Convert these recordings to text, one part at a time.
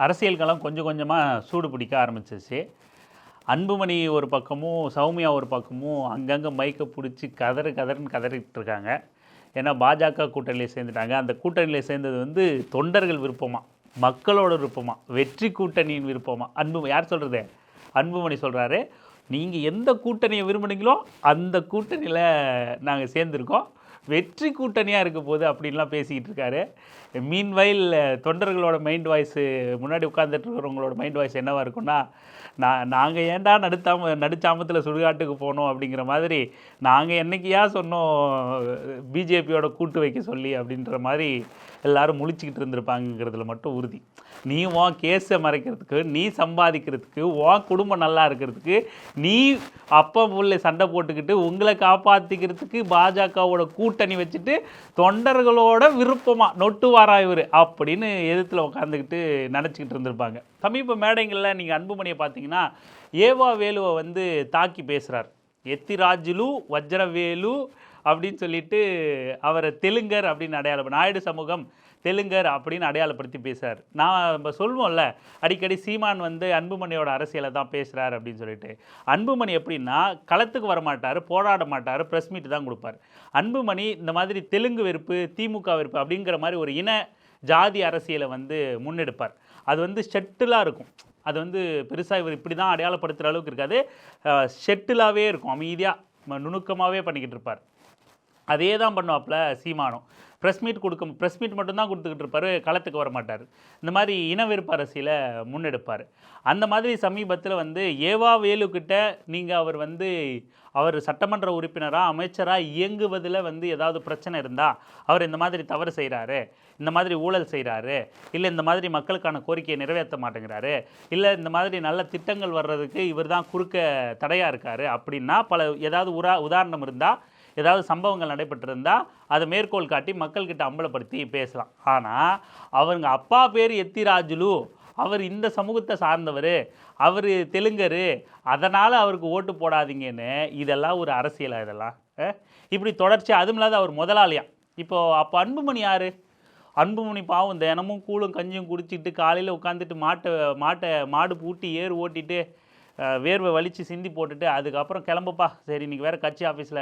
அரசியல் களம் கொஞ்சம் கொஞ்சமாக சூடு பிடிக்க ஆரம்பிச்சிச்சு. அன்புமணி ஒரு பக்கமும் சௌமியா ஒரு பக்கமும் அங்கங்கே மைக்கை பிடிச்சி கதறுன்னு கதறிட்டு இருக்காங்க. ஏன்னா பாஜக கூட்டணியில் சேர்ந்துட்டாங்க. அந்த கூட்டணியில் சேர்ந்தது வந்து தொண்டர்கள் விருப்பமா, மக்களோட விருப்பமா, வெற்றி கூட்டணியின் விருப்பமா? யார் சொல்கிறது? அன்புமணி சொல்கிறாரு, நீங்கள் எந்த கூட்டணியை விரும்புனீங்களோ அந்த கூட்டணியில் நாங்கள் சேர்ந்துருக்கோம், வெற்றி கூட்டணியாக இருக்க போது அப்படின்லாம் பேசிக்கிட்டு இருக்காரு. மீன்வைல் தொண்டர்களோட மைண்ட் வாய்ஸு, முன்னாடி உட்காந்துட்டு இருக்கிறவங்களோட மைண்ட் வாய்ஸ் என்னவாக இருக்குன்னா, நாங்கள் ஏன்டா நடுச்சாமத்தில் சுடுகாட்டுக்கு போனோம் அப்படிங்கிற மாதிரி, நாங்கள் என்றைக்கியா சொன்னோம் பிஜேபியோட கூட்டு வைக்க சொல்லி அப்படின்ற மாதிரி எல்லோரும் முழிச்சிக்கிட்டு இருந்திருப்பாங்கிறதுல மட்டும் உறுதி. நீ உன் கேஸை மறைக்கிறதுக்கு, நீ சம்பாதிக்கிறதுக்கு, உன் குடும்பம் நல்லா இருக்கிறதுக்கு, நீ அப்பா உள்ள சண்டை போட்டுக்கிட்டு உங்களை காப்பாற்றிக்கிறதுக்கு பாஜகவோட கூட்டணி வச்சுட்டு தொண்டர்களோட விருப்பமாக நொட்டு வாரா இவர் அப்படின்னு எதிர்த்தில் உட்காந்துக்கிட்டு நினச்சிக்கிட்டு இருந்திருப்பாங்க. சமீப மேடைகளில் நீங்கள் அன்புமணியை பார்த்தீங்கன்னா ஏவா வேலுவை வந்து தாக்கி பேசுகிறார். எத்திராஜுலு வஜ்ரவேலு அப்படின்னு சொல்லிட்டு அவரை தெலுங்கர் அப்படின்னு நாயுடு சமூகம் தெலுங்கர் அப்படின்னு அடையாளப்படுத்தி பேசுகிறார். நம்ம சொல்வோம்ல அடிக்கடி, சீமான் வந்து அன்புமணியோட அரசியலை தான் பேசுகிறார் அப்படின்னு சொல்லிட்டு. அன்புமணி எப்படின்னா களத்துக்கு வரமாட்டார், போராட மாட்டார், ப்ரெஸ் மீட் தான் கொடுப்பார். அன்புமணி இந்த மாதிரி தெலுங்கு வெறுப்பு, திமுக வெறுப்பு அப்படிங்கிற மாதிரி ஒரு இன ஜாதி அரசியலை வந்து முன்னெடுப்பார். அது வந்து ஷெட்டிலாக இருக்கும். அது வந்து பெருசாக இவர் இப்படி தான் அடையாளப்படுத்துகிற அளவுக்கு இருக்காது, ஷெட்டிலாகவே இருக்கும், அமைதியாக நுணுக்கமாகவே பண்ணிக்கிட்டு இருப்பார். அதே தான் பண்ணுவாப்பில் சீமானம். ப்ரெஸ் மீட் மட்டும்தான் கொடுத்துக்கிட்டு இருப்பார், களத்துக்கு வர மாட்டார். இந்த மாதிரி இனவெறுப்பு அரசியலை முன்னெடுப்பார். அந்த மாதிரி சமீபத்தில் வந்து ஏவா வேலுக்கிட்ட நீங்கள் அவர் சட்டமன்ற உறுப்பினராக அமைச்சராக இயங்குவதில் வந்து ஏதாவது பிரச்சனை இருந்தால், அவர் இந்த மாதிரி தவறு செய்கிறாரு, இந்த மாதிரி ஊழல் செய்கிறாரு, இல்லை இந்த மாதிரி மக்களுக்கான கோரிக்கையை நிறைவேற்ற மாட்டேங்கிறாரு, இல்லை இந்த மாதிரி நல்ல திட்டங்கள் வர்றதுக்கு இவர் தான் குறுக்க தடையாக இருக்கார் அப்படின்னா ஏதாவது உதாரணம் இருந்தால், ஏதாவது சம்பவங்கள் நடைபெற்றிருந்தால் அதை மேற்கோள் காட்டி மக்கள்கிட்ட அம்பலப்படுத்தி பேசலாம். ஆனால் அவங்க அப்பா பேர் எத்திராஜுலு, அவர் இந்த சமூகத்தை சார்ந்தவர், அவர் தெலுங்கர், அதனால் அவருக்கு ஓட்டு போடாதீங்கன்னு, இதெல்லாம் ஒரு அரசியலாக? இதெல்லாம் இப்படி தொடர்ச்சி. அதுவும் இல்லாத அவர் முதலாளியாக. அப்போ அன்புமணி யார்? அன்புமணி பாவம் தினமும் கூழும் கஞ்சியும் குடிச்சிட்டு காலையில் உட்காந்துட்டு மாடு பூட்டி ஏறு ஓட்டிட்டு வேர்வை வலித்து சிந்தி போட்டுட்டு அதுக்கப்புறம் கிளம்புப்பா, சரி இன்றைக்கி வேறு கட்சி ஆஃபீஸில்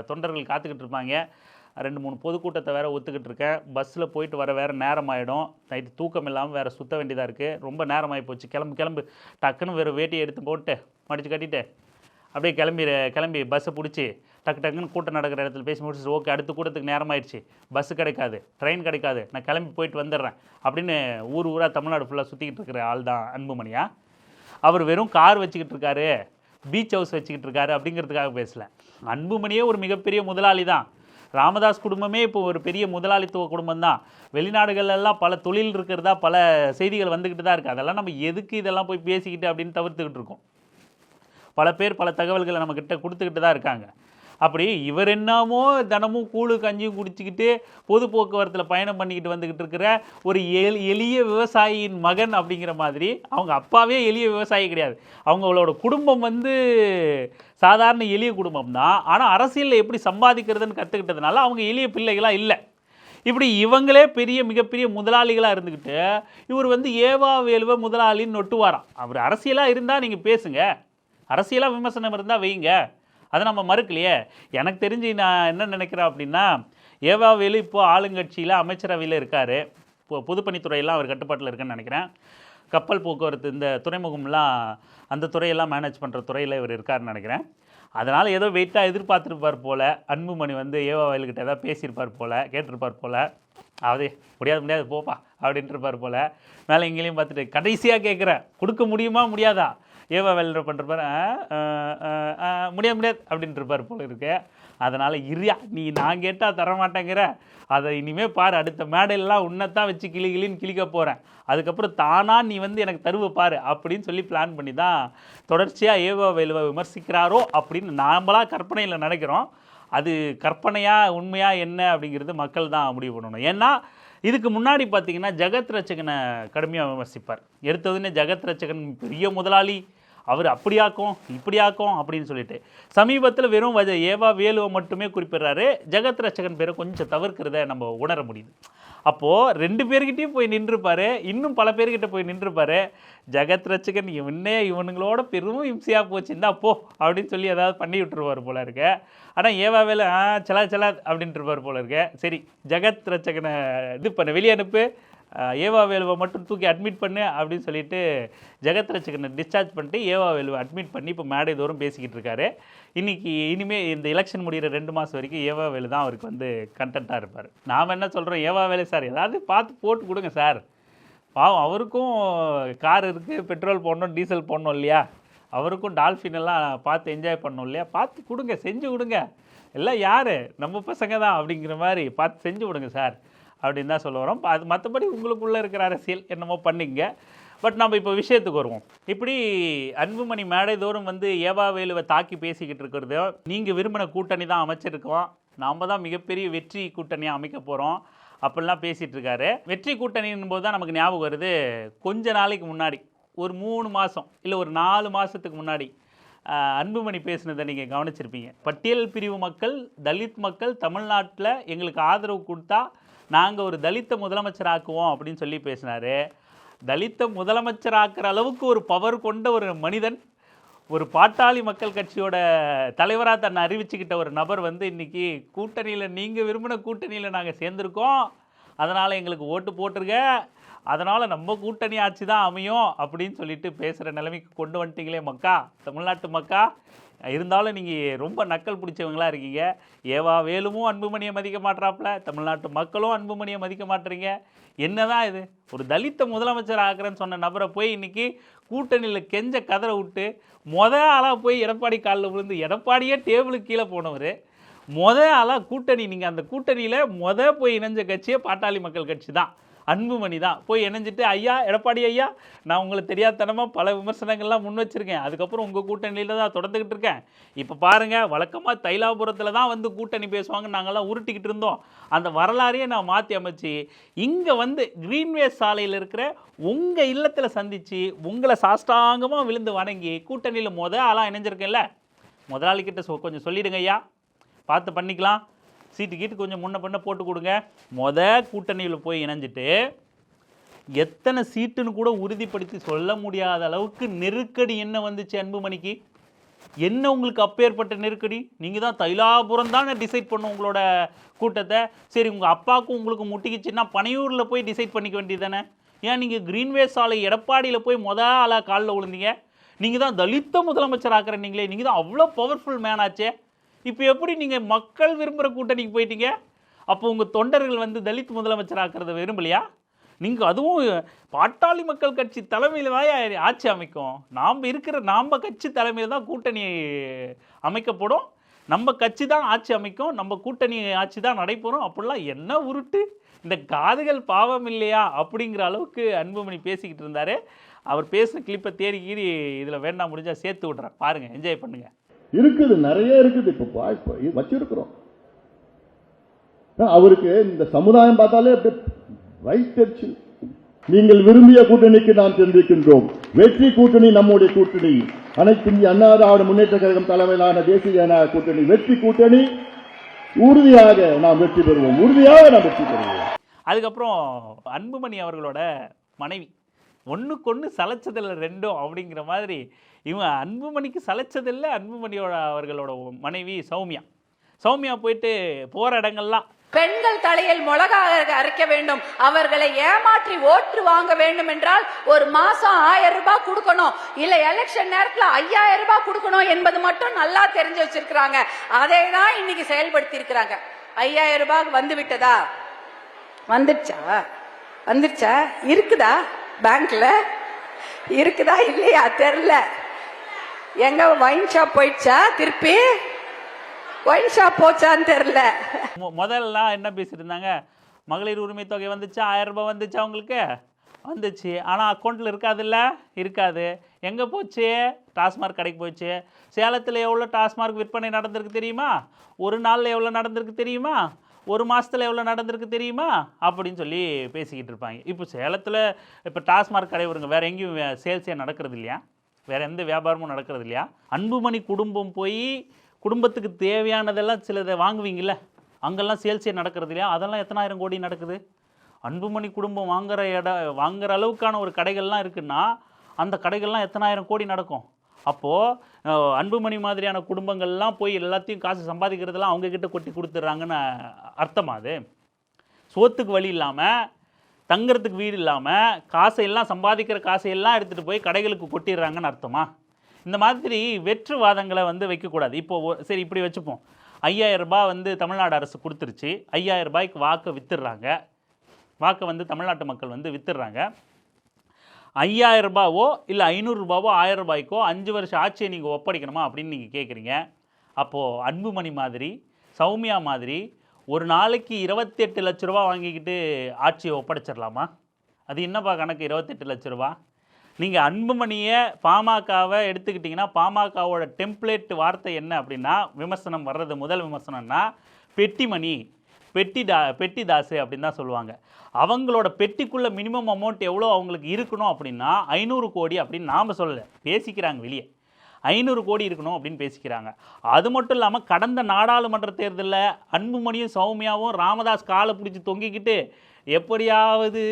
தொண்டர்கள் காத்துக்கிட்டு இருப்பாங்க, 2-3 பொதுக்கூட்டத்தை வேறு ஒத்துக்கிட்டு இருக்கேன், பஸ்ஸில் போயிட்டு வர வேறு நேரம் ஆகிடும், நைட்டு தூக்கம் இல்லாமல் வேறு சுற்ற வேண்டியதாக இருக்குது, ரொம்ப நேரமாகி போச்சு, கிளம்பு டக்குன்னு வேறு வேட்டியை எடுத்து போட்டு மடித்து கட்டிட்டு அப்படியே கிளம்பி பஸ்ஸை பிடிச்சி டக்குன்னு கூட்டம் நடக்கிற இடத்துல பேசி முடிச்சு, ஓகே அடுத்த கூட்டத்துக்கு நேரம் ஆயிடுச்சு, பஸ்ஸு கிடைக்காது, ட்ரெயின் கிடைக்காது, நான் கிளம்பி போயிட்டு வந்துடுறேன் அப்படின்னு ஊராக தமிழ்நாடு ஃபுல்லாக சுற்றிக்கிட்டு இருக்கிற ஆள் தான் அன்புமணியா? அவர் வெறும் கார் வச்சுக்கிட்டு இருக்காரு, பீச் ஹவுஸ் வச்சுக்கிட்டு இருக்காரு அப்படிங்கிறதுக்காக பேசல. அன்புமணியே ஒரு மிகப்பெரிய முதலாளி தான். ராமதாஸ் குடும்பமே இப்போ ஒரு பெரிய முதலாளித்துவ குடும்பம் தான். வெளிநாடுகளெல்லாம் பல தொழில் இருக்கிறதா பல செய்திகள் வந்துக்கிட்டு தான் இருக்குது. அதெல்லாம் நம்ம எதுக்கு இதெல்லாம் போய் பேசிக்கிட்டு அப்படின்னு தவிர்த்துக்கிட்டு இருக்கோம். பல பேர் பல தகவல்களை நம்மக்கிட்ட கொடுத்துக்கிட்டு தான் இருக்காங்க. அப்படி இவர் என்னமோ தினமும் கூழு கஞ்சியும் குடிச்சிக்கிட்டு பொது போக்குவரத்தில் பயணம் பண்ணிக்கிட்டு வந்துக்கிட்டு இருக்கிற ஒரு எளிய விவசாயியின் மகன் அப்படிங்கிற மாதிரி, அவங்க அப்பாவே எளிய விவசாயி கிடையாது, அவங்களோட குடும்பம் வந்து சாதாரண எளிய குடும்பம் தான். ஆனால் அரசியலில் எப்படி சம்பாதிக்கிறதுன்னு கற்றுக்கிட்டதுனால அவங்க எளிய பிள்ளைகளாக இல்லை. இப்படி இவங்களே மிகப்பெரிய முதலாளிகளாக இருந்துக்கிட்டு இவர் வந்து ஏவா வேலுவை முதலாளின்னு நொட்டுவாராம். அவர் அரசியலாக இருந்தால் நீங்கள் பேசுங்க, அரசியலாக விமர்சனம் இருந்தால் வைங்க, அதை நம்ம மறுக்கலையே. எனக்கு தெரிஞ்சு நான் என்ன நினைக்கிறேன் அப்படின்னா, ஏவா வேலு இப்போது ஆளுங்கட்சியில் அமைச்சரவையில் இருக்கார், இப்போ பொதுப்பணித்துறையெல்லாம் அவர் கட்டுப்பாட்டில் இருக்குன்னு நினைக்கிறேன். கப்பல் போக்குவரத்து இந்த துறைமுகம்லாம் அந்த துறையெல்லாம் மேனேஜ் பண்ணுற துறையில் இவர் இருக்காருன்னு நினைக்கிறேன். அதனால் ஏதோ வெயிட்டாக எதிர்பார்த்துருப்பார் போல். அன்புமணி வந்து ஏவா வேலுக்கிட்ட ஏதாவது பேசியிருப்பார் போல், கேட்டிருப்பார் போல். அதே முடியாது போப்பா அப்படின்ட்டுருப்பார் போல். மேலே இங்கேயும் பார்த்துட்டு கடைசியாக கேட்குறேன், கொடுக்க முடியுமா முடியாதா? ஏவா வேலை பண்ணுறப்பார், முடியாது அப்படின்ட்டுருப்பார் போல இருக்கு. அதனால் நீ நான் கேட்டால் தரமாட்டேங்கிற, அதை இனிமேல் பாரு, அடுத்த மேடையெல்லாம் உன்னைத்தான் வச்சு கிளின்னு கிளிக்க போகிறேன், அதுக்கப்புறம் தானாக நீ வந்து எனக்கு தருவ பாரு அப்படின்னு சொல்லி பிளான் பண்ணி தான் தொடர்ச்சியாக ஏவா வேலுவை விமர்சிக்கிறாரோ அப்படின்னு நாமளாக கற்பனையில் நினைக்கிறோம். அது கற்பனையாக உண்மையாக என்ன அப்படிங்கிறது மக்கள் தான் முடிவு பண்ணணும். ஏன்னா இதுக்கு முன்னாடி பார்த்தீங்கன்னா ஜெகத் ரட்சகனை கடுமையாக விமர்சிப்பார். எடுத்ததுன்னே ஜெகத் ரட்சகன் பெரிய முதலாளி, அவர் அப்படியாக்கும் இப்படியாக்கும் அப்படின்னு சொல்லிட்டு. சமீபத்தில் வெறும் ஏவா வேலுவை மட்டுமே குறிப்பிடுறாரு, ஜெகத் ரட்சகன் பேரை கொஞ்சம் தவிர்க்கிறத நம்ம உணர முடியுது. அப்போது 2 பேர்கிட்டையும் போய் நின்றுப்பார், இன்னும் பல பேர்கிட்ட போய் நின்றுப்பார். ஜெகத் ரட்சகன் இவனுங்களோட பெரும் இம்சையாக போச்சு, இந்தா போ அப்படின்னு சொல்லி ஏதாவது பண்ணி விட்டுருவார் போல இருக்க. ஆனால் ஏவாவேல சலா அப்படின்ட்டு இருப்பார் போல இருக்க. சரி, ஜெகத் ரட்சகனை இது பண்ண வெளியே அனுப்பு, ஏவாவேலுவை மட்டும் தூக்கி அட்மிட் பண்ணு அப்படின்னு சொல்லிட்டு ஜெகத் ரட்சகனை டிஸ்சார்ஜ் பண்ணிட்டு ஏவாவேலுவை அட்மிட் பண்ணி இப்போ மேடை தோறும் பேசிக்கிட்டு இருக்காரு. இனிமேல் இந்த எலெக்ஷன் முடிகிற 2 மாதம் வரைக்கும் ஏவாவேலு தான் அவருக்கு வந்து கண்டென்ட்டாக இருப்பார். நாம் என்ன சொல்கிறோம், ஏவாவேலு சார் ஏதாவது பார்த்து போட்டு கொடுங்க சார், பாவம் அவருக்கும் கார் இருக்குது, பெட்ரோல் போடணும், டீசல் போடணும் இல்லையா, அவருக்கும் டால்ஃபின் எல்லாம் பார்த்து என்ஜாய் பண்ணணும் இல்லையா, பார்த்து கொடுங்க, செஞ்சு கொடுங்க, எல்லாம் யார் நம்ம பசங்க தான் அப்படிங்கிற மாதிரி பார்த்து செஞ்சு கொடுங்க சார் அப்படின்னு தான் சொல்ல வரோம். அது மற்றபடி உங்களுக்குள்ளே இருக்கிற அரசியல் என்னமோ பண்ணிங்க. பட் நம்ம இப்போ விஷயத்துக்கு வருவோம். இப்படி அன்புமணி மேடை தோறும் வந்து ஏவாவேலுவை தாக்கி பேசிக்கிட்டு இருக்கிறது, நீங்கள் விரும்பின கூட்டணி தான் அமைச்சிருக்கோம், நாம் தான் மிகப்பெரிய வெற்றி கூட்டணியாக அமைக்க போகிறோம் அப்படிலாம் பேசிகிட்டு இருக்காரு. வெற்றி கூட்டணின் போது தான் நமக்கு ஞாபகம் வருது, கொஞ்ச நாளைக்கு முன்னாடி ஒரு 3 மாதம் இல்லை ஒரு 4 மாதத்துக்கு முன்னாடி அன்புமணி பேசுனதை நீங்கள் கவனிச்சிருப்பீங்க. பட்டியல் பிரிவு மக்கள், தலித் மக்கள் தமிழ்நாட்டில் எங்களுக்கு ஆதரவு கொடுத்தா நாங்கள் ஒரு தலித்த முதலமைச்சராக்குவோம் அப்படின்னு சொல்லி பேசினார். தலித்த முதலமைச்சராக்குற அளவுக்கு ஒரு பவர் கொண்ட ஒரு மனிதன், ஒரு பாட்டாளி மக்கள் கட்சியோட தலைவராக தன்னை அறிவிச்சுக்கிட்ட ஒரு நபர் வந்து இன்றைக்கி கூட்டணியில், நீங்கள் விரும்பின கூட்டணியில் நாங்கள் சேர்ந்துருக்கோம், அதனால் எங்களுக்கு ஓட்டு போட்டிருக்க, அதனால் நம்ம கூட்டணி ஆட்சி தான் அமையும் அப்படின்னு சொல்லிட்டு பேசுகிற நிலைமைக்கு கொண்டு வந்துட்டீங்களே மக்கா, தமிழ்நாட்டு மக்கா. இருந்தாலும் நீங்கள் ரொம்ப நக்கல் பிடிச்சவங்களாக இருக்கீங்க. ஏவாவேலுவும் அன்புமணியை மதிக்க மாட்டாப்புல, தமிழ்நாட்டு மக்களும் அன்புமணியை மதிக்க மாட்டுறீங்க. என்ன தான் இது, ஒரு தலித்த முதலமைச்சர் ஆகிறேன்னு சொன்ன நபரை போய் இன்றைக்கி கூட்டணியில் கெஞ்ச கதற விட்டு ஆளாக போய் எடப்பாடி காலில் விழுந்து, எடப்பாடியே டேபிளுக்கு கீழே போனவர், ஆளாக கூட்டணி, நீங்கள் அந்த கூட்டணியில் போய் இணைஞ்ச கட்சியே பாட்டாளி மக்கள் கட்சி தான், அன்புமணி தான். போய் இணைஞ்சிட்டு, ஐயா எடப்பாடி ஐயா, நான் உங்களுக்கு தெரியாதனமாக பல விமர்சனங்கள்லாம் முன் வச்சுருக்கேன், அதுக்கப்புறம் உங்கள் கூட்டணியில் தான் தொடர்ந்துக்கிட்டு இருக்கேன். இப்போ பாருங்கள், வழக்கமாக தைலாபுரத்தில் தான் வந்து கூட்டணி பேசுவாங்க, நாங்கள்லாம் உருட்டிக்கிட்டு இருந்தோம், அந்த வரலாறையே நான் மாற்றி அமைச்சு இங்கே வந்து கிரீன்வே சாலையில் இருக்கிற உங்கள் இல்லத்தில் சந்தித்து உங்களை சாஷ்டாங்கமாக விழுந்து வணங்கி கூட்டணியில் ஆளாக இணைஞ்சிருக்கேன்ல, முதலாளிக்கிட்ட கொஞ்சம் சொல்லிடுங்க ஐயா, பார்த்து பண்ணிக்கலாம், சீட்டு கொஞ்சம் முன்ன பண்ண போட்டு கொடுங்க. கூட்டணியில் போய் இணைஞ்சிட்டு எத்தனை சீட்டுன்னு கூட உறுதிப்படுத்தி சொல்ல முடியாத அளவுக்கு நெருக்கடி என்ன வந்துச்சு அன்புமணிக்கு? என்ன உங்களுக்கு அப்பேற்பட்ட நெருக்கடி? நீங்கள் தான் தைலாபுரம் தானே டிசைட் பண்ணும் உங்களோட கூட்டத்தை. சரி, உங்கள் அப்பாவுக்கும் உங்களுக்கு முட்டிக்கிச்சுன்னா பனையூரில் போய் டிசைட் பண்ணிக்க வேண்டியது தானே? ஏன் நீங்கள் கிரீன்வே சாலை எடப்பாடியில் போய் ஆளாக காலில் விழுந்தீங்க? நீங்கள் தான் தலித்த முதலமைச்சர் ஆக்குறீங்களே, நீங்கள் தான் அவ்வளோ பவர்ஃபுல் மேன் ஆச்சே. இப்போ எப்படி நீங்கள் மக்கள் விரும்புகிற கூட்டணிக்கு போயிட்டீங்க? அப்போ உங்கள் தொண்டர்கள் வந்து தலித் முதலமைச்சர் ஆக்கிறத விரும்பலையா? நீங்கள் அதுவும் பாட்டாளி மக்கள் கட்சி தலைமையில் தான் ஆட்சி அமைக்கும், நாம் கட்சி தலைமையில் தான் கூட்டணி அமைக்கப்படும், நம்ம கட்சி தான் ஆட்சி அமைக்கும், நம்ம கூட்டணி ஆட்சி தான் நடைபெறும், அப்படிலாம் என்ன உருட்டு, இந்த காதுகள் பாவம் இல்லையா அப்படிங்கிற அளவுக்கு அன்புமணி பேசிக்கிட்டு இருந்தார். அவர் பேசின கிளிப்பை தேடி இதில் வேண்டாம் முடிஞ்சால் சேர்த்து விட்றேன், பாருங்கள், என்ஜாய் பண்ணுங்கள். இருக்குது, நிறைய இருக்குது. இப்போ வச்சிருக்கிறோம். அவருக்கு இந்த சமுதாயம் பார்த்தாலே வயிற்றெரிச்சல். நீங்கள் விரும்பிய கூட்டணிக்கு நாம் சென்றிருக்கின்றோம். வெற்றி கூட்டணி நம்முடைய கூட்டணி, அனைத்து இந்திய அண்ணா திராவிட முன்னேற்ற கழகம் தலைமையிலான தேசிய ஜனநாயக கூட்டணி, வெற்றி கூட்டணி. உறுதியாக நாம் வெற்றி பெறுவோம், உறுதியாக நாம் வெற்றி பெறுவோம். அதுக்கப்புறம் அன்புமணி அவர்களோட மனைவி, ஒன்றுக்கொன்று சலைச்சதில்லை ரெண்டும் அப்படிங்கிற மாதிரி, இவங்க அன்புமணிக்கு சலைச்சதில்லை. அன்புமணியோட அவர்களோட மனைவி சௌமியா போயிட்டு போகிற இடங்கள்லாம் பெண்கள் தலையில் மிளகாக அரைக்க வேண்டும், அவர்களை ஏமாற்றி ஓட்டு வாங்க வேண்டும் என்றால் ஒரு மாசம் 1000 ரூபாய் கொடுக்கணும், இல்ல எலெக்ஷன் நேரத்தில் 5000 ரூபாய் கொடுக்கணும் என்பது மட்டும் நல்லா தெரிஞ்சு வச்சிருக்கிறாங்க. அதை தான் இன்னைக்கு செயல்படுத்தி இருக்கிறாங்க. 5000 ரூபாய் வந்து விட்டதா? வந்துருச்சா? இருக்குதா? பேங்க்ல இருக்குதா இல்லையா தெரியல. எங்க ஒயின் ஷாப் போயிடுச்சா? திருப்பி ஒயின் ஷாப் போச்சான்னு தெரியல. முதல்லாம் என்ன பேசிட்டு இருந்தாங்க, மகளிர் உரிமை தொகை வந்துச்சா, 1000 ரூபாய் வந்துச்சா, உங்களுக்கு வந்துச்சு, ஆனால் அக்கௌண்ட்டில் இருக்காது. எங்கே போச்சு? டாஸ்மார்க் கடைக்கு போச்சு. சேலத்தில் எவ்வளோ டாஸ்மார்க் விற்பனை நடந்திருக்கு தெரியுமா? ஒரு நாளில் எவ்வளோ நடந்திருக்கு தெரியுமா? ஒரு மாதத்தில் எவ்வளோ நடந்திருக்கு தெரியுமா? அப்படின்னு சொல்லி பேசிக்கிட்டு இருப்பாங்க. இப்போ சேலத்தில் இப்போ டாஸ்மார்க் கடை வருங்க, வேறு எங்கேயும் சேல்ஸே நடக்கிறது இல்லையா, வேறு எந்த வியாபாரமும் நடக்கிறது இல்லையா? அன்புமணி குடும்பம் போய் குடும்பத்துக்கு தேவையானதெல்லாம் சிலதை வாங்குவீங்கள்ல, அங்கெல்லாம் சேல்ஸே நடக்கிறது இல்லையா? அதெல்லாம் எத்தனாயிரம் கோடி நடக்குது. அன்புமணி குடும்பம் வாங்குற அளவுக்கான ஒரு கடைகள்லாம் இருக்குன்னா அந்த கடைகள்லாம் எத்தனாயிரம் கோடி நடக்கும். அப்போது அன்புமணி மாதிரியான குடும்பங்கள்லாம் போய் எல்லாத்தையும் காசு சம்பாதிக்கிறதெல்லாம் அவங்கக்கிட்ட கொட்டி கொடுத்துட்றாங்கன்னு அர்த்தமா அது? சோத்துக்கு வழி இல்லாமல், தங்குறதுக்கு வீடு இல்லாமல், காசையெல்லாம் சம்பாதிக்கிற காசையெல்லாம் எடுத்துகிட்டு போய் கடைகளுக்கு கொட்டிடுறாங்கன்னு அர்த்தமா? இந்த மாதிரி வெற்று வாதங்களை வைக்கக்கூடாது. இப்போது சரி இப்படி வச்சுப்போம், 5000 ரூபாய் தமிழ்நாடு அரசு கொடுத்துருச்சு, 5000 ரூபாய்க்கு வாக்கை விற்றுடுறாங்க, வாக்கை தமிழ்நாட்டு மக்கள் விற்றுடுறாங்க. 5000 ரூபாவோ இல்லை 500 ரூபாவோ 1000 ரூபாய்க்கோ 5 வருஷம் ஆட்சியை நீங்கள் ஒப்படைக்கணுமா அப்படின்னு நீங்கள் கேட்குறீங்க. அப்போது அன்புமணி மாதிரி, சௌமியா மாதிரி ஒரு நாளைக்கு 28 லட்ச ரூபா வாங்கிக்கிட்டு ஆட்சியை ஒப்படைச்சிடலாமா? அது என்னப்பா கணக்கு 28 லட்ச ரூபா? நீங்கள் அன்புமணியை பாமகவை எடுத்துக்கிட்டிங்கன்னா பாமகவோட டெம்ப்ளேட் வார்த்தை என்ன அப்படின்னா, விமர்சனம் வர்றது முதல் விமர்சனம்னா பெட்டிமணி, பெட்டி தாசு அப்படின்னு தான் சொல்லுவாங்க. அவங்களோட பெட்டிக்குள்ளே மினிமம் அமௌண்ட் எவ்வளோ அவங்களுக்கு இருக்கணும் அப்படின்னா 500 கோடி அப்படின்னு நாம் சொல்லலை, பேசிக்கிறாங்க வெளியே. 500 கோடி இருக்கணும் அப்படின்னு பேசிக்கிறாங்க. அது மட்டும் இல்லாமல் கடந்த நாடாளுமன்ற தேர்தலில் அன்புமணியும் சௌமியாவும் ராமதாஸ் காலை பிடிச்சி தொங்கிக்கிட்டு எப்படியாவது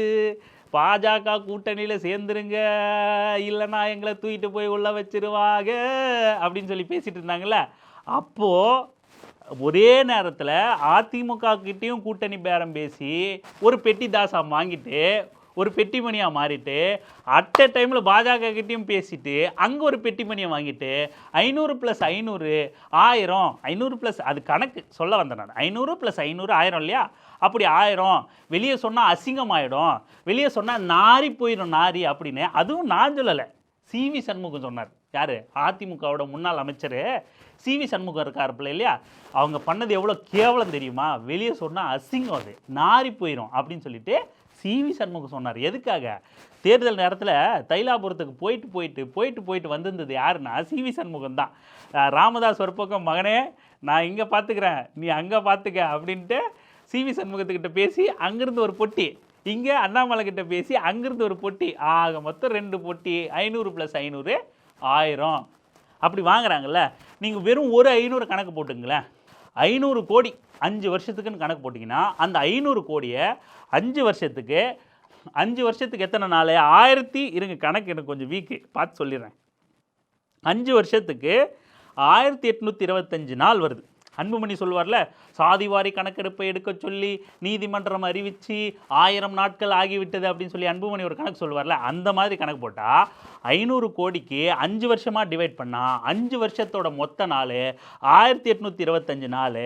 பாஜக கூட்டணியில் சேர்ந்துருங்க, இல்லைன்னா எங்களை தூக்கிட்டு போய் உள்ள வச்சிருவாங்க அப்படின்னு சொல்லி பேசிகிட்டு இருந்தாங்கல்ல. அப்போது ஒரே நேரத்தில் அதிமுக கிட்டேயும் கூட்டணி பேரம் பேசி ஒரு பெட்டி தாசா வாங்கிட்டு ஒரு பெட்டிமணியாக மாறிட்டு அட் எ டைமில் பாஜக கிட்டேயும் பேசிட்டு அங்கே ஒரு பெட்டிமணியை வாங்கிட்டு 500 + 500 1000, 500 + அது கணக்கு சொல்ல வந்தேன் நான், 500 + 500 1000 இல்லையா? அப்படி 1000 வெளியே சொன்னால் அசிங்கமாயிடும், வெளியே சொன்னால் நாரி போயிடும் நாரி அப்படின்னு. அதுவும் நான் சொல்லலை, சிவி சண்முகம் சொன்னார். யார்? அதிமுகவோட முன்னாள் அமைச்சர் சிவி சண்முகம் இருக்காருப்பில்ல இல்லையா? அவங்க பண்ணது எவ்வளோ கேவலம் தெரியுமா? வெளியே சொன்னால் அசிங்கம், அது நாரி போயிடும் அப்படின்னு சொல்லிட்டு சிவி சண்முகம் சொன்னார். எதுக்காக? தேர்தல் நேரத்தில் தைலாபுரத்துக்கு போயிட்டு வந்திருந்தது யாருன்னா சிவி சண்முகம் தான். ராமதாஸ் ஒரு பக்கம், மகனே நான் இங்கே பார்த்துக்கிறேன் நீ அங்கே பார்த்துக்க அப்படின்ட்டு சிவி சண்முகத்துக்கிட்ட பேசி அங்கேருந்து ஒரு பொட்டி, இங்கே அண்ணாமலை கிட்ட பேசி அங்கேருந்து ஒரு பொட்டி, ஆக மொத்தம் 2 பொட்டி, 500 + 500 1000 அப்படி வாங்குறாங்கல்ல. நீங்கள் வெறும் ஒரு 500 கணக்கு போட்டுங்களேன், 500 கோடி 5 வருஷத்துக்குன்னு கணக்கு போட்டிங்கன்னா அந்த 500 கோடியை 5 வருஷத்துக்கு எத்தனை நாள்? 1000 இருங்க, கணக்கு எனக்கு கொஞ்சம் வீக்கு, பார்த்து சொல்லிடுறேன். 5 வருஷத்துக்கு 1825 நாள் வருது. அன்புமணி சொல்வார்ல, சாதிவாரி கணக்கெடுப்பை எடுக்க சொல்லி நீதிமன்றம் அறிவித்து 1000 நாட்கள் ஆகிவிட்டது அப்படின்னு சொல்லி அன்புமணி ஒரு கணக்கு சொல்வார்ல, அந்த மாதிரி கணக்கு போட்டால் 500 கோடிக்கு 5 வருஷமாக டிவைட் பண்ணால் 5 வருஷத்தோட மொத்த நாள் 1825 நாள்.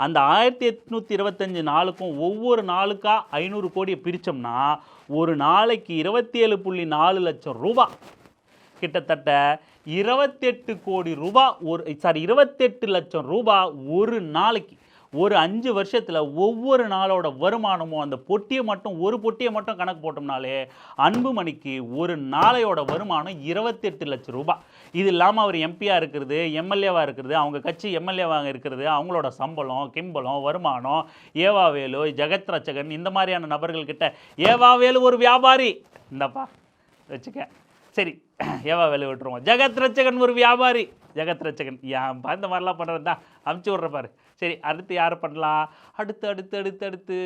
அந்த 1825 நாளுக்கும் ஒவ்வொரு நாளுக்கா 500 கோடியை பிரித்தோம்னா ஒரு நாளைக்கு 27.4 லட்சம் ரூபா, கிட்டத்தட்ட 28 கோடி ரூபா, 28 லட்சம் ரூபா ஒரு நாளைக்கு. ஒரு 5 வருஷத்தில் ஒவ்வொரு நாளோட வருமானமும் அந்த பொட்டியை மட்டும், ஒரு பொட்டியை மட்டும் கணக்கு போட்டோம்னாலே அன்புமணிக்கு ஒரு நாளையோட வருமானம் 28 லட்சம் ரூபா. இது இல்லாமல் அவர் எம்பியாக இருக்கிறது, எம்எல்ஏவாக இருக்கிறது, அவங்க கட்சி எம்எல்ஏவாக இருக்கிறது, அவங்களோட சம்பளம், கிம்பளம், வருமானம், ஏவாவேலு, ஜெகத் ரட்சகன் இந்த மாதிரியான நபர்கள்கிட்ட, ஏவாவேலு ஒரு வியாபாரி, இந்தப்பா வச்சுக்க, சரி ஏவா வேலை விட்டுருவோம், ஜெகத் ரட்சகன் ஒரு வியாபாரி, ஜெகத் ரட்சகன் ஏன்பா இந்த மாதிரிலாம் பண்ணுறது தான், அமுச்சு விட்றப்பாரு. சரி, அடுத்து யாரை பண்ணலாம்? அடுத்து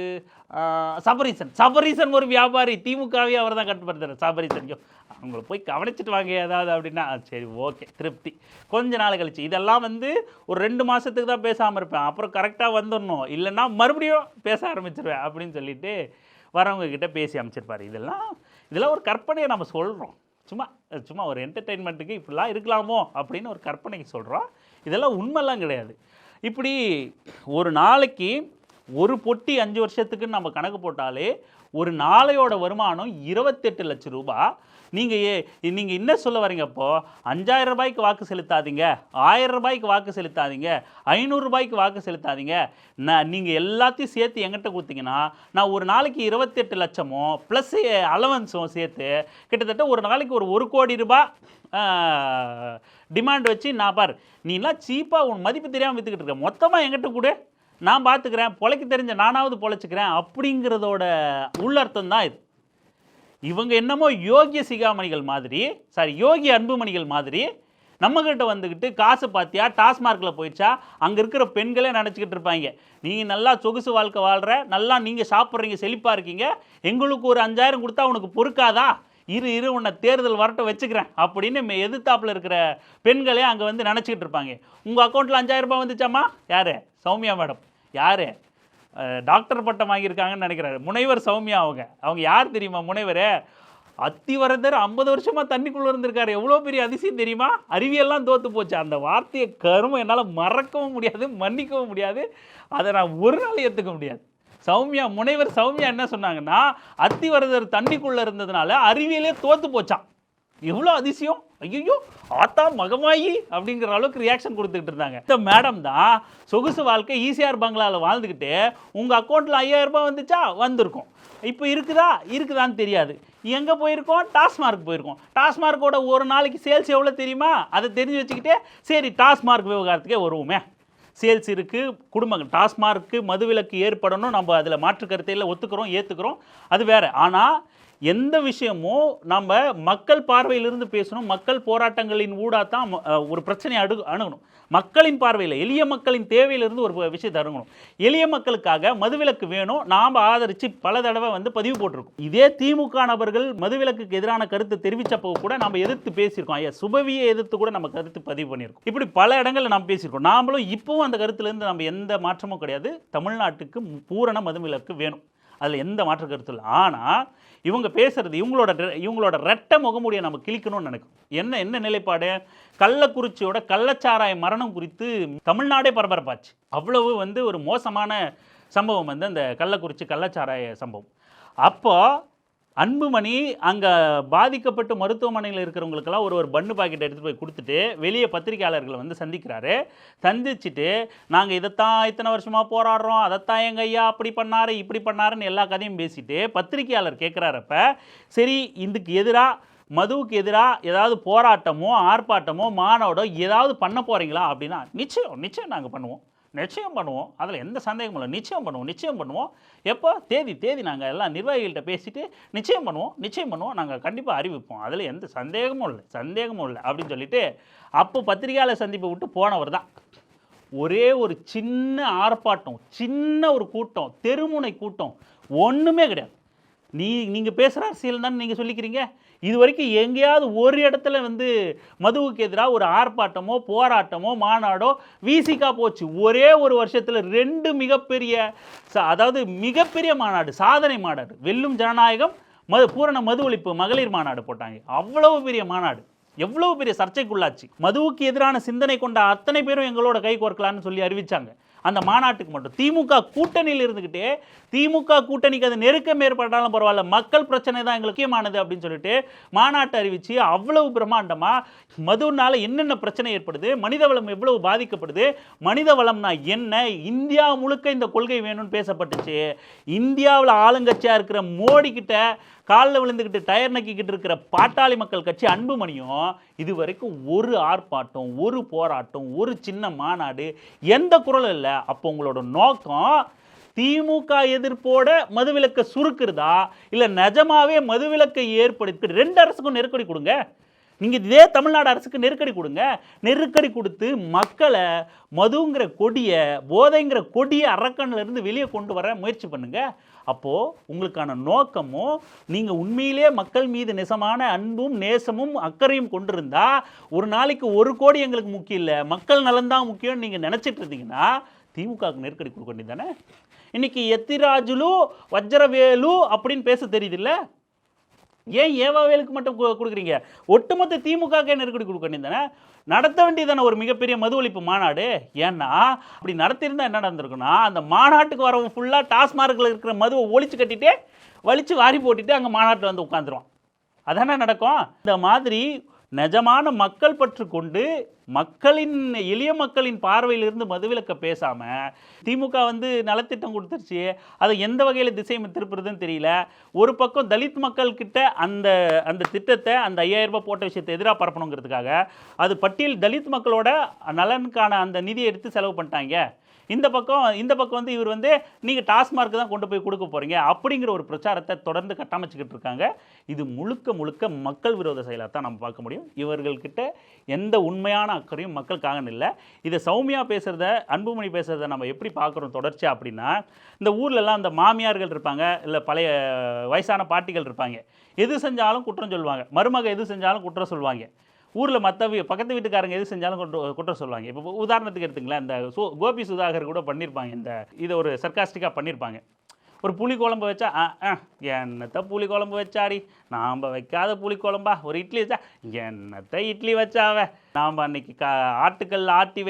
சபரீசன் ஒரு வியாபாரி, திமுகவே அவர் தான் கட்டுப்படுத்துறாரு. சபரீசன் அவங்கள போய் கவனிச்சுட்டு வாங்க ஏதாவது அப்படின்னா, சரி ஓகே திருப்தி. கொஞ்ச நாள் கழிச்சு இதெல்லாம் ஒரு 2 மாதத்துக்கு தான் பேசாமல் இருப்பேன், அப்புறம் கரெக்டாக வந்துடணும், இல்லைன்னா மறுபடியும் பேச ஆரம்பிச்சிருவேன் அப்படின்னு சொல்லிட்டு வரவங்க கிட்ட பேசி அமைச்சிருப்பார். இதெல்லாம் ஒரு கற்பனையை நம்ம சொல்கிறோம், சும்மா ஒரு என்டர்டெயின்மெண்ட்டுக்கு இப்படிலாம் இருக்கலாமோ அப்படின்னு ஒரு கற்பனைக்கு சொல்கிறோம். இதெல்லாம் உண்மைலாம் கிடையாது. இப்படி ஒரு நாளைக்கு ஒரு பொட்டி 5 வருஷத்துக்குன்னு நம்ம கணக்கு போட்டாலே ஒரு நாளையோட வருமானம் 28 லட்சம் ரூபா. நீங்கள் என்ன சொல்ல வரீங்க? அப்போது 5000 ரூபாய்க்கு வாக்கு செலுத்தாதீங்க, 1000 ரூபாய்க்கு வாக்கு செலுத்தாதீங்க, 500 ரூபாய்க்கு வாக்கு செலுத்தாதீங்க, நீங்கள் எல்லாத்தையும் சேர்த்து எங்கிட்ட கொடுத்தீங்கன்னா நான் ஒரு நாளைக்கு 28 லட்சமும் ப்ளஸ் அலவன்ஸும் சேர்த்து கிட்டத்தட்ட ஒரு நாளைக்கு ஒரு கோடி ரூபாய் டிமாண்ட் வச்சு, நான் பார் நீலாம் சீப்பாக உன் மதிப்பு தெரியாமல் விற்றுக்கிட்டு இருக்க, மொத்தமாக எங்கிட்ட கூட நான் பார்த்துக்கிறேன், பொழைக்க தெரிஞ்ச நானாவது பொழைச்சிக்கிறேன் அப்படிங்கிறதோட உள்ளர்த்தம் தான் இது. இவங்க என்னமோ யோகி சிகாமணிகள் மாதிரி, யோகி அன்புமணிகள் மாதிரி நம்மக்கிட்ட வந்துக்கிட்டு காசு பார்த்தியா டாஸ்மார்க்கில் போயிடுச்சா அங்கே இருக்கிற பெண்களே நினச்சிக்கிட்டு இருப்பாங்க, நீங்கள் நல்லா சொகுசு வாழ்க்கை வாழ்கிற, நல்லா நீங்கள் சாப்பிட்றீங்க, செழிப்பாக இருக்கீங்க, எங்களுக்கு ஒரு 5000 கொடுத்தா உனக்கு பொறுக்காதா, இரு உன்னை தேர்தல் வரட்டும் வச்சுக்கிறேன் அப்படின்னு எதிர்த்தாப்பில் இருக்கிற பெண்களே அங்கே வந்து நினச்சிக்கிட்டு இருப்பாங்க. உங்கள் அக்கௌண்ட்டில் 5000 ரூபாய் வந்துச்சாம்மா? யார்? சௌமியா மேடம். யார்? டாக்டர் பட்டம் வாங்கியிருக்காங்கன்னு நினைக்கிறாரு. முனைவர் சௌமியா. அவங்க யார் தெரியுமா முனைவர்? அத்திவரதர் 50 வருஷமாக தண்ணிக்குள்ளே இருந்திருக்காரு. எவ்வளோ பெரிய அதிசயம் தெரியுமா? அறிவியெல்லாம் தோற்று போச்சு. அந்த வார்த்தையை கருமம் என்னால் மறக்கவும் முடியாது, மன்னிக்கவும் முடியாது. அதை நான் ஒரு நாள் ஏற்றுக்க முடியாது. சௌமியா, முனைவர் சௌமியா என்ன சொன்னாங்கன்னா, அத்திவரதர் தண்ணிக்குள்ளே இருந்ததுனால அறிவியலே தோற்று போச்சான். எவ்வளோ அதிசயம்! ஐயோ ஆத்தா மகமாயி அப்படிங்கிற அளவுக்கு ரியாக்ஷன் கொடுத்துக்கிட்டு இருந்தாங்க. இந்த மேடம் தான் சொகுசு வாழ்க்கை ஈசிஆர் பங்களாவில் வாழ்ந்துக்கிட்டு உங்கள் அக்கௌண்ட்டில் 5000 ரூபாய் வந்துச்சா? வந்திருக்கும். இப்போ இருக்குதான்னு தெரியாது. எங்கே போயிருக்கோம்? டாஸ்மார்க் போயிருக்கோம். டாஸ்மார்க்கோட ஒரு நாளைக்கு சேல்ஸ் எவ்வளோ தெரியுமா? அதை தெரிஞ்சு வச்சுக்கிட்டே சரி டாஸ்மார்க் விவகாரத்துக்கே வருவோமே. சேல்ஸ் இருக்குது, குடும்பங்கள் டாஸ்மார்க்கு மதுவிலக்கு ஏற்படணும், நம்ம அதில் மாற்று கருத்தையில் ஒத்துக்கிறோம், ஏற்றுக்கிறோம், அது வேறு. ஆனால் எந்த விஷயமும் நம்ம மக்கள் பார்வையிலிருந்து பேசணும். மக்கள் போராட்டங்களின் ஊடாதான் ஒரு பிரச்சனையை அணுகணும். மக்களின் பார்வையில், எளிய மக்களின் தேவையிலிருந்து ஒரு விஷயத்தை அணுகணும். எளிய மக்களுக்காக மதுவிலக்கு வேணும், நாம் ஆதரித்து பல தடவை வந்து பதிவு போட்டிருக்கோம். இதே திமுக நபர்கள் மதுவிலக்குக்கு எதிரான கருத்து தெரிவித்தப்போ கூட நம்ம எதிர்த்து பேசியிருக்கோம். ஐயா சுபவியை எதிர்த்து கூட நம்ம கருத்து பதிவு பண்ணியிருக்கோம். இப்படி பல இடங்களில் நம்ம பேசியிருக்கோம். நாமளும் இப்போவும் அந்த கருத்துலேருந்து நம்ம எந்த மாற்றமும் கிடையாது. தமிழ்நாட்டுக்கு பூரண மதுவிலக்கு வேணும், அதில் எந்த மாற்று கருத்து இல்லை. ஆனால் இவங்க பேசுறது, இவங்களோட ரெட்டை முகமூடியை நம்ம கிழிக்கணும்னு நினைக்கும். என்ன நிலைப்பாடு? கள்ளக்குறிச்சியோட கள்ளச்சாராய மரணம் குறித்து தமிழ்நாடே பரபரப்பாச்சு. அவ்வளவு வந்து ஒரு மோசமான சம்பவம் வந்து அந்த கள்ளக்குறிச்சி கள்ளச்சாராய சம்பவம். அப்போ அன்புமணி அங்கே பாதிக்கப்பட்டு மருத்துவமனையில் இருக்கிறவங்களுக்கெல்லாம் ஒரு பன்னு பாக்கெட் எடுத்துகிட்டு போய் கொடுத்துட்டு வெளியே பத்திரிகையாளர்களை வந்து சந்திக்கிறாரு. சந்திச்சுட்டு நாங்கள் இதைத்தான் இத்தனை வருஷமாக போராடுறோம், அதைத்தான் எங்கள் ஐயா அப்படி பண்ணார் இப்படி பண்ணாருன்னு எல்லா கதையும் பேசிட்டு பத்திரிகையாளர் கேட்குறாரப்ப, சரி இதுக்கு எதிராக, மதுவுக்கு எதிராக ஏதாவது போராட்டமோ ஆர்ப்பாட்டமோ மாநாடோ ஏதாவது பண்ண போகிறீங்களா அப்படின்னா, நிச்சயம் நாங்கள் பண்ணுவோம், நிச்சயம் பண்ணுவோம், அதில் எந்த சந்தேகமும் இல்லை, நிச்சயம் பண்ணுவோம். எப்போ? தேதி நாங்கள் எல்லாம் நிர்வாகிகள்கிட்ட பேசிட்டு நிச்சயம் பண்ணுவோம், நாங்கள் கண்டிப்பாக அறிவிப்போம், அதில் எந்த சந்தேகமும் இல்லை அப்படின்னு சொல்லிட்டு அப்போ பத்திரிகையாளர் சந்திப்பை விட்டு போனவர் தான். ஒரே ஒரு சின்ன ஆர்ப்பாட்டம், சின்ன ஒரு கூட்டம், தெருமுனை கூட்டம், ஒன்றுமே கிடையாது. நீங்கள் பேசுகிற அரசியல் தானே நீங்கள் சொல்லிக்கிறீங்க. இது வரைக்கும் எங்கேயாவது ஒரு இடத்துல வந்து மதுவுக்கு எதிராக ஒரு ஆர்ப்பாட்டமோ போராட்டமோ மாநாடோ வீசிக்கா போச்சு. ஒரே ஒரு வருஷத்தில் 2 மிகப்பெரிய மாநாடு, சாதனை மாநாடு, வெல்லும் ஜனநாயகம், பூரண மது ஒழிப்பு மகளிர் மாநாடு போட்டாங்க. அவ்வளவு பெரிய மாநாடு, எவ்வளவு பெரிய சர்ச்சைக்குள்ளாச்சு. மதுவுக்கு எதிரான சிந்தனை கொண்ட அத்தனை பேரும் எங்களோட கை கோர்க்கலான்னு சொல்லி அறிவிச்சாங்க. அந்த மாநாட்டுக்கு மட்டும் திமுக கூட்டணியில் இருந்துக்கிட்டே, திமுக கூட்டணிக்கு அது நெருக்கம் ஏற்பட்டாலும் பரவாயில்ல, மக்கள் பிரச்சனை தான் எங்களுக்கு முக்கியமானது அப்படின்னு சொல்லிட்டு மாநாட்டை அறிவித்து அவ்வளவு பிரம்மாண்டமாக மதுனால என்னென்ன பிரச்சனை ஏற்படுது, மனித வளம் எவ்வளவு பாதிக்கப்படுது, மனித வளம்னா என்ன, இந்தியா முழுக்க இந்த கொள்கை வேணும்னு பேசப்பட்டுச்சு. இந்தியாவில் ஆளுங்கட்சியாக இருக்கிற மோடி கிட்ட காலில் விழுந்துக்கிட்டு டயர் நக்கிக்கிட்டு இருக்கிற பாட்டாளி மக்கள் கட்சி அன்புமணியும் இது வரைக்கும் ஒரு ஆர்ப்பாட்டம், ஒரு போராட்டம், ஒரு சின்ன மாநாடு, எந்த குரலும் இல்லை. அப்போ உங்களோட நோக்கம் திமுக எதிர்ப்போட மதுவிலக்கை சுருக்குறதா, இல்லை நிஜமாவே மதுவிலக்கை ஏற்படுத்தி 2 அரசுக்கும் நெருக்கடி கொடுங்க. நீங்கள் இதே தமிழ்நாடு அரசுக்கு நெருக்கடி கொடுங்க. நெருக்கடி கொடுத்து மக்களை மதுங்கிற கொடியை, போதைங்கிற கொடியை அரக்கன்லேருந்து வெளியே கொண்டு வர முயற்சி பண்ணுங்கள். அப்போது உங்களுக்கான நோக்கமும், நீங்கள் உண்மையிலே மக்கள் மீது நெசமான அன்பும் நேசமும் அக்கறையும் கொண்டிருந்தா, ஒரு நாளைக்கு 1 கோடி எங்களுக்கு முக்கியம் இல்லை, மக்கள் நலன்தான் முக்கியம்னு நீங்கள் நினச்சிட்டு இருந்தீங்கன்னா திமுகவுக்கு நெருக்கடி கொடுக்க வேண்டியது தானே. இன்றைக்கி எத்திராஜுலு வஜ்ரவேலு அப்படின்னு பேச தெரியுதில்ல, ஏன் ஏவாவேலுக்கு மட்டும் கொடுக்குறீங்க? ஒட்டுமொத்த திமுகக்கே நெருக்கடி கொடுக்க வேண்டியது தானே. நடத்த வேண்டியதானே ஒரு மிகப்பெரிய மது ஒழிப்பு மாநாடு. ஏன்னா அப்படி நடத்தியிருந்தால் என்ன நடந்திருக்குன்னா, அந்த மாநாட்டுக்கு வரவங்க ஃபுல்லாக டாஸ்மார்க்கில் இருக்கிற மதுவை ஒழிச்சு கட்டிட்டு வலிச்சு வாரி போட்டுட்டு அங்கே மாநாட்டில் வந்து உட்காந்துருவான். அதானே நடக்கும். இந்த மாதிரி நிஜமான மக்கள் பற்று கொண்டு எளிய மக்களின் பார்வையிலிருந்து மதுவிலக்க பேசாமல் திமுக வந்து நலத்திட்டம் கொடுத்துருச்சு, அதை எந்த வகையில் திசை திருப்புறதுன்னு தெரியல. ஒரு பக்கம் தலித் மக்கள்கிட்ட அந்த திட்டத்தை, அந்த 5000 ரூபாய் போட்ட விஷயத்தை எதிராக பரப்பணுங்கிறதுக்காக அது பட்டியல் தலித் மக்களோட நலனுக்கான அந்த நிதியை எடுத்து செலவு பண்ணிட்டாங்க. இந்த பக்கம் வந்து இவர் வந்து நீங்கள் டாஸ்மார்க் தான் கொண்டு போய் கொடுக்க போகிறீங்க அப்படிங்கிற ஒரு பிரச்சாரத்தை தொடர்ந்து கட்டமைச்சிக்கிட்டு இருக்காங்க. இது முழுக்க மக்கள் விரோத செயலாக தான் நம்ம பார்க்க முடியும். இவர்கள்கிட்ட எந்த உண்மையான அக்கறையும் மக்களுக்காக இல்லை. இதை சௌமியா பேசுகிறத, அன்புமணி பேசுகிறத நம்ம எப்படி பார்க்குறோம் தொடர்ச்சியாக அப்படின்னா, இந்த ஊர்லெல்லாம் இந்த மாமியார்கள் இருப்பாங்க, இல்லை பழைய வயசான பாட்டிகள் இருப்பாங்க. எது செஞ்சாலும் குற்றம் சொல்லுவாங்க. மருமக எது செஞ்சாலும் குற்றம் சொல்லுவாங்க. ஊரில் மற்ற பக்கத்து வீட்டுக்காரங்க எது செஞ்சாலும் குற்றம் சொல்லுவாங்க. இப்போ உதாரணத்துக்கு எடுத்துங்களேன், இந்த கோபி சுதாகர் கூட பண்ணியிருப்பாங்க. இதை ஒரு சர்க்காஸ்டிக்காக பண்ணியிருப்பாங்க. ஒரு புளி குழம்பு வச்சா என்னத்தை புளி குழம்பு வச்சாடி, நாம் வைக்காத புளி குழம்பா. ஒரு இட்லி வச்சா என்னத்தை இட்லி வச்சாவ, நாம் அன்னைக்கு ஆட்டுக்கல் ஆட்டி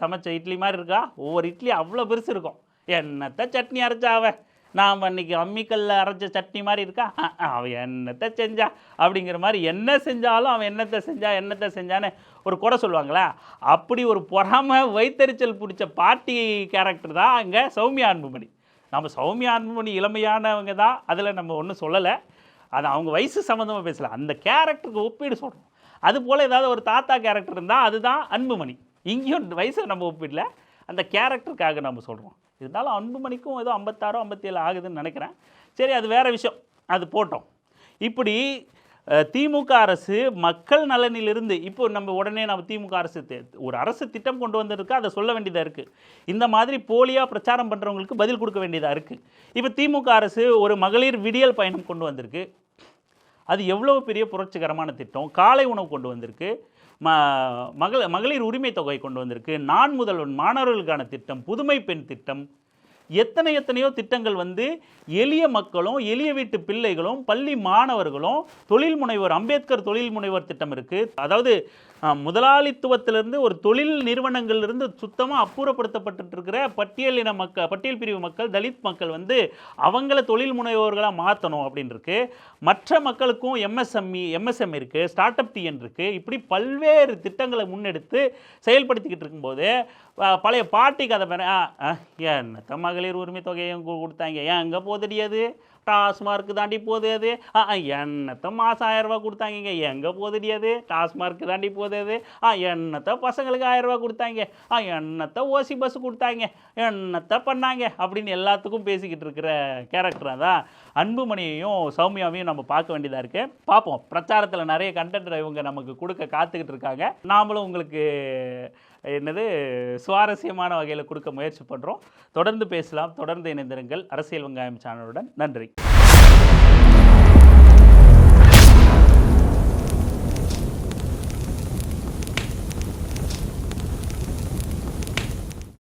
சமைச்ச இட்லி மாதிரி இருக்கா, ஒவ்வொரு இட்லி அவ்வளோ பெருசு இருக்கும். என்னத்தை சட்னி அரைச்சாவ, நாம் அன்றைக்கி அம்மிக்கல்ல அரைச்ச சட்னி மாதிரி இருக்கா, அவன் என்னத்தை செஞ்சா அப்படிங்கிற மாதிரி என்ன செஞ்சாலும் அவன் என்னத்தை செஞ்சான்னு ஒரு குறை சொல்லுவாங்களா, அப்படி ஒரு பொறாமை வைத்தறிச்சல் பிடிச்ச பாட்டி கேரக்டர் தான் அங்கே சௌமியா அன்புமணி. நம்ம சௌமியா அன்புமணி இளமையானவங்க தான், அதில் நம்ம ஒன்றும் சொல்லலை. அது அவங்க வயசு சம்மந்தமாக பேசலாம், அந்த கேரக்டருக்கு ஒப்பீடு சொல்கிறோம். அதுபோல் ஏதாவது ஒரு தாத்தா கேரக்டர் இருந்தால் அதுதான் அன்புமணி. இங்கேயும் வயசை நம்ம ஒப்பிடல, அந்த கேரக்டருக்காக நம்ம சொல்கிறோம். இருந்தாலும் அன்புமணிக்கும் ஏதோ 56 57 ஆகுதுன்னு நினைக்கிறேன். சரி, அது வேறு விஷயம், அது போட்டோம். இப்படி திமுக அரசு மக்கள் நலனிலிருந்து இப்போ நம்ம திமுக அரசு ஒரு அரசு திட்டம் கொண்டு வந்திருக்கு, அதை சொல்ல வேண்டியதாக இருக்குது. இந்த மாதிரி போலியாக பிரச்சாரம் பண்ணுறவங்களுக்கு பதில் கொடுக்க வேண்டியதாக இருக்குது. இப்போ திமுக அரசு ஒரு மகளிர் விடியல் பயணம் கொண்டு வந்திருக்கு. அது எவ்வளோ பெரிய புரட்சிகரமான திட்டம். காலை உணவு கொண்டு வந்திருக்கு, மகளிர் உரிமை தொகை கொண்டு வந்திருக்கு, நான் முதல்வன் மாணவர்களுக்கான திட்டம், புதுமை பெண் திட்டம், எத்தனையோ திட்டங்கள் வந்து எளிய மக்களும் எளிய வீட்டு பிள்ளைகளும் பள்ளி மாணவர்களும் தொழில் முனைவோர், அம்பேத்கர் தொழில் முனைவோர் திட்டம் இருக்குது. அதாவது முதலாளித்துவத்திலிருந்து ஒரு தொழில் நிறுவனங்கள்லேருந்து சுத்தமாக அப்புறப்படுத்தப்பட்டு இருக்கிற பட்டியல் பிரிவு மக்கள், தலித் மக்கள் வந்து அவங்கள தொழில் முனைவோர்களாக மாற்றணும் அப்படின்னு இருக்கு. மற்ற மக்களுக்கும் எம்எஸ்எம் இருக்குது, ஸ்டார்ட் அப் டிஎன் இருக்குது. இப்படி பல்வேறு திட்டங்களை முன்னெடுத்து செயல்படுத்திக்கிட்டு இருக்கும்போது பழைய பாட்டி கதை பேர என்னத்த மகளிர் உரிமை தொகையும் கொடுத்தாங்க, ஏன் அங்கே போதடியாது, டாஸ்மார்க்கு தாண்டி போகுது அது, என்னத்தை மாதம் 1000 ரூபா கொடுத்தாங்க, எங்கே போதடியாது, டாஸ்மார்க்கு தாண்டி போகுது அது, என்னத்தை பசங்களுக்கு 1000 ரூபா கொடுத்தாங்க, என்னத்தை ஓசி பஸ் கொடுத்தாங்க, என்னத்தை பண்ணாங்க அப்படின்னு எல்லாத்துக்கும் பேசிக்கிட்டு இருக்கிற கேரக்டராக தான் அன்புமணியையும் சௌமியாவையும் நம்ம பார்க்க வேண்டியதாக இருக்குது. பார்ப்போம், பிரச்சாரத்தில் நிறைய கண்டென்ட் இவங்க நமக்கு கொடுக்க காத்துக்கிட்டு இருக்காங்க. நாமளும் உங்களுக்கு சுவாரஸ்யமான வகையில் கொடுக்க முயற்சி பண்ணுறோம். தொடர்ந்து பேசலாம், தொடர்ந்து இணைந்திருங்கள் அரசியல் வெங்காயம் சேனலுடன். நன்றி.